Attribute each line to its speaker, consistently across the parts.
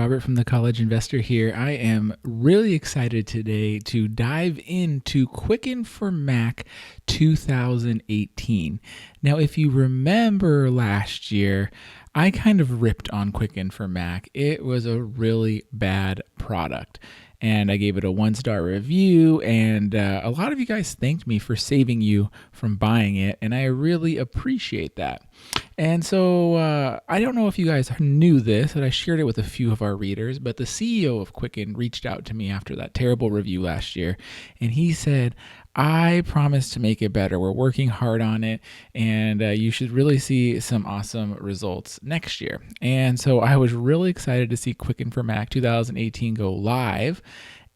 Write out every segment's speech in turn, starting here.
Speaker 1: Robert from The College Investor here. I am really excited today to dive into Quicken for Mac 2018. Now, if you remember last year, I kind of ripped on Quicken for Mac. It was a really bad product. And I gave it a 1-star review, and a lot of you guys thanked me for saving you from buying it, and I really appreciate that. And so I don't know if you guys knew this, and I shared it with a few of our readers, but the CEO of Quicken reached out to me after that terrible review last year, and he said, I promise to make it better. We're working hard on it, and you should really see some awesome results next year. And so I was really excited to see Quicken for Mac 2018 go live,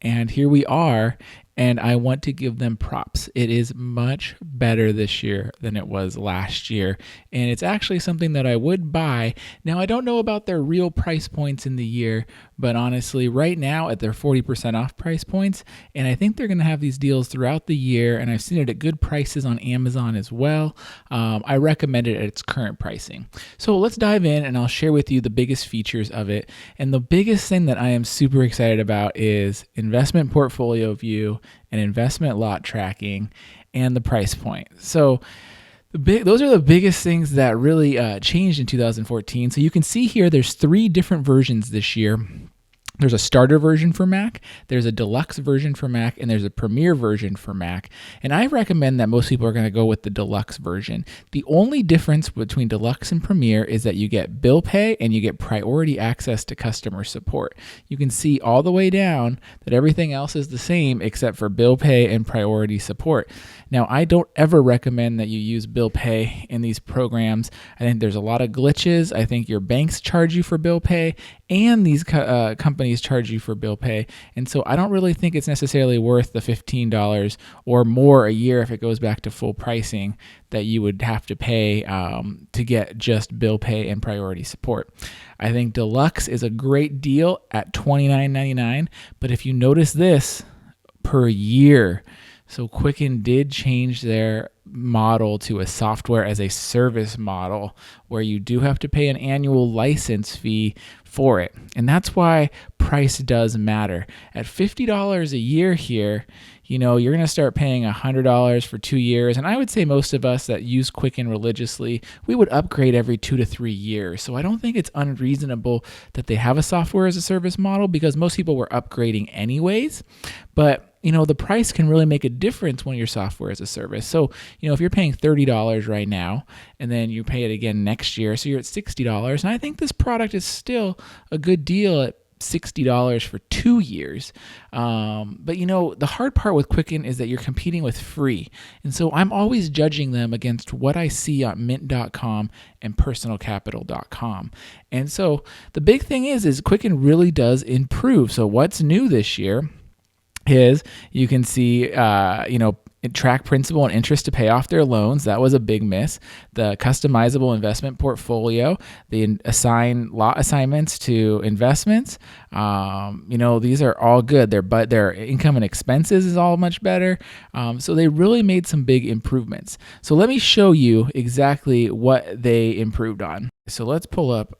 Speaker 1: and here we are. And I want to give them props. It is much better this year than it was last year. And it's actually something that I would buy. Now, I don't know about their real price points in the year, but honestly, right now at their 40% off price points, and I think they're going to have these deals throughout the year, and I've seen it at good prices on Amazon as well. I recommend it at its current pricing. So let's dive in, and I'll share with you the biggest features of it. And the biggest thing that I am super excited about is investment portfolio view and investment lot tracking and the price point. So those are the biggest things that really changed in 2014. So you can see here there's 3 different versions this year. There's a starter version for Mac, there's a deluxe version for Mac, and there's a premier version for Mac. And I recommend that most people are going to go with the deluxe version. The only difference between deluxe and premier is that you get bill pay and you get priority access to customer support. You can see all the way down that everything else is the same except for bill pay and priority support. Now, I don't ever recommend that you use bill pay in these programs. I think there's a lot of glitches. I think your banks charge you for bill pay, and these companies charge you for bill pay. And so I don't really think it's necessarily worth the $15 or more a year if it goes back to full pricing that you would have to pay to get just bill pay and priority support. I think deluxe is a great deal at $29.99, but if you notice this, per year. So Quicken did change their model to a software as a service model where you do have to pay an annual license fee for it. And that's why price does matter. At $50 a year here, you're going to start paying $100 for 2 years. And I would say most of us that use Quicken religiously, we would upgrade every 2 to 3 years. So I don't think it's unreasonable that they have a software as a service model because most people were upgrading anyways. But the price can really make a difference when your software as a service. So, if you're paying $30 right now and then you pay it again next year, so you're at $60. And I think this product is still a good deal at $60 for 2 years. But the hard part with Quicken is that you're competing with free. And so I'm always judging them against what I see on mint.com and personalcapital.com. And so the big thing is Quicken really does improve. So what's new this year is you can see, track principal and interest to pay off their loans. That was a big miss. The customizable investment portfolio, they assign lot assignments to investments. These are all good. Their income and expenses is all much better. So they really made some big improvements. So let me show you exactly what they improved on. So let's pull up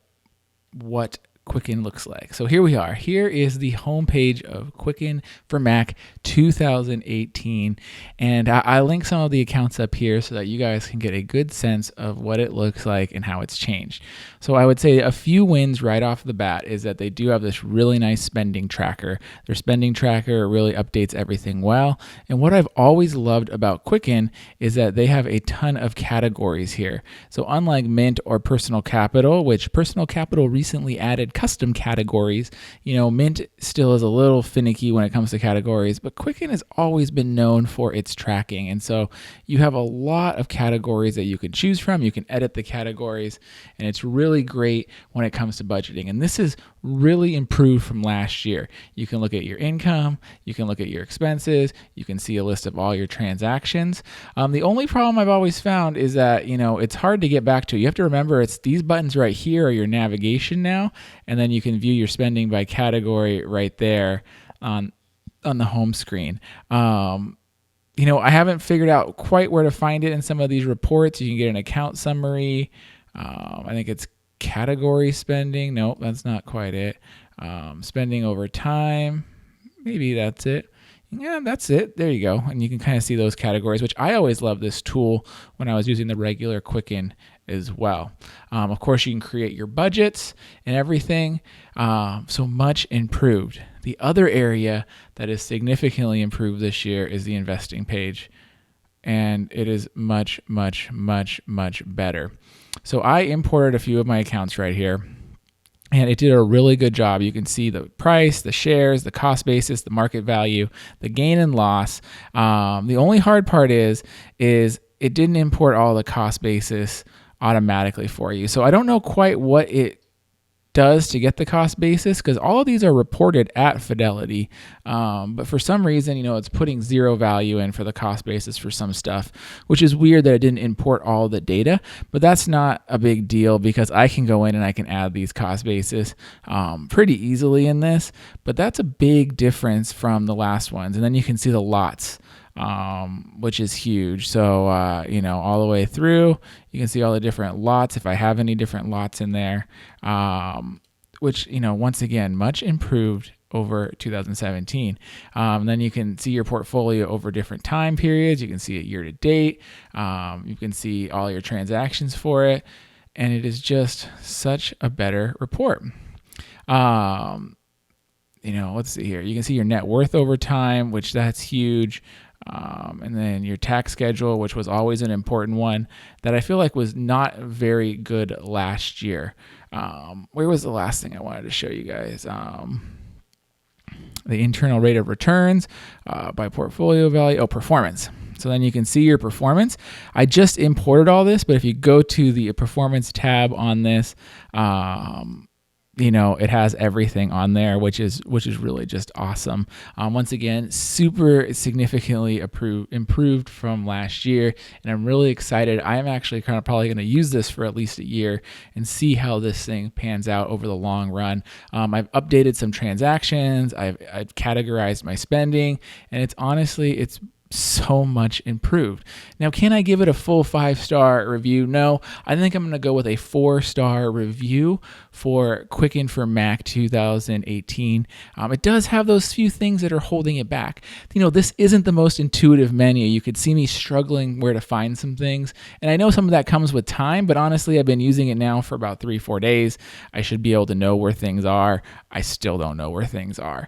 Speaker 1: what Quicken looks like. So here we are. Here is the homepage of Quicken for Mac 2018. And I link some of the accounts up here so that you guys can get a good sense of what it looks like and how it's changed. So I would say a few wins right off the bat is that they do have this really nice spending tracker. Their spending tracker really updates everything well. And what I've always loved about Quicken is that they have a ton of categories here. So unlike Mint or Personal Capital, which Personal Capital recently added custom categories, Mint still is a little finicky when it comes to categories, but Quicken has always been known for its tracking. And so you have a lot of categories that you can choose from. You can edit the categories, and it's really great when it comes to budgeting. And this is really improved from last year. You can look at your income, you can look at your expenses, you can see a list of all your transactions. The only problem I've always found is that, it's hard to get back to. You have to remember it's these buttons right here are your navigation now, and then you can view your spending by category right there on the home screen. I haven't figured out quite where to find it in some of these reports. You can get an account summary. I think it's category spending. Nope, that's not quite it. Spending over time, maybe that's it. Yeah, that's it. There you go. And you can kind of see those categories, which I always love this tool when I was using the regular Quicken as well. Of course, you can create your budgets and everything. So much improved. The other area that is significantly improved this year is the investing page. And it is much, much, much, much better. So I imported a few of my accounts right here. And it did a really good job. You can see the price, the shares, the cost basis, the market value, the gain and loss. The only hard part is it didn't import all the cost basis automatically for you. So I don't know quite what it does to get the cost basis, because all of these are reported at Fidelity, but for some reason, it's putting 0 value in for the cost basis for some stuff, which is weird that it didn't import all the data. But that's not a big deal, because I can go in and I can add these cost basis pretty easily in this. But that's a big difference from the last ones. And then you can see the lots, which is huge. So, all the way through, you can see all the different lots, if I have any different lots in there, which, once again, much improved over 2017. Then you can see your portfolio over different time periods. You can see it year to date. You can see all your transactions for it. And it is just such a better report. Let's see here. You can see your net worth over time, which that's huge. And then your tax schedule, which was always an important one that I feel like was not very good last year. Where was the last thing I wanted to show you guys? The internal rate of returns by portfolio value. Oh, performance. So then you can see your performance. I just imported all this, but if you go to the performance tab on this, it has everything on there, which is really just awesome. Once again, super significantly improved from last year, and I'm really excited. I am actually probably going to use this for at least a year and see how this thing pans out over the long run. I've updated some transactions. I've categorized my spending, and it's so much improved. Now, can I give it a full 5-star review? No, I think I'm going to go with a 4-star review for Quicken for Mac 2018. It does have those few things that are holding it back. This isn't the most intuitive menu. You could see me struggling where to find some things. And I know some of that comes with time, but honestly, I've been using it now for about 3-4 days. I should be able to know where things are. I still don't know where things are.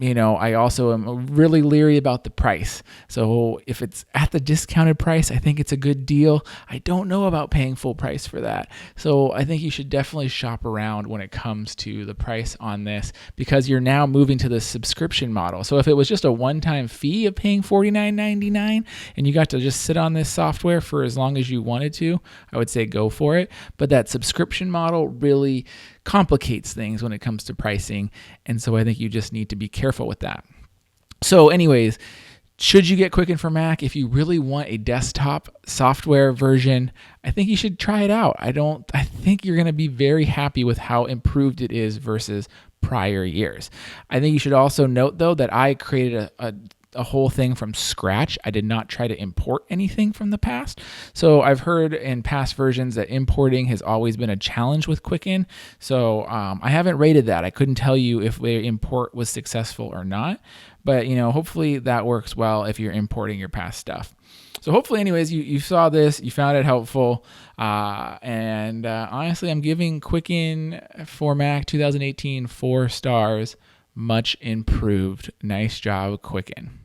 Speaker 1: I also am really leery about the price. So if it's at the discounted price, I think it's a good deal. I don't know about paying full price for that. So I think you should definitely shop around when it comes to the price on this, because you're now moving to the subscription model. So if it was just a one-time fee of paying $49.99 and you got to just sit on this software for as long as you wanted to, I would say go for it. But that subscription model really complicates things when it comes to pricing. And so I think you just need to be careful with that. So anyways, should you get Quicken for Mac? If you really want a desktop software version, I think you should try it out. I think you're going to be very happy with how improved it is versus prior years. I think you should also note, though, that I created a whole thing from scratch. I did not try to import anything from the past. So I've heard in past versions that importing has always been a challenge with Quicken. So I haven't rated that. I couldn't tell you if the import was successful or not. But hopefully that works well if you're importing your past stuff. So hopefully, anyways, you saw this, you found it helpful. And honestly, I'm giving Quicken for Mac 2018 4 stars. Much improved. Nice job, Quicken.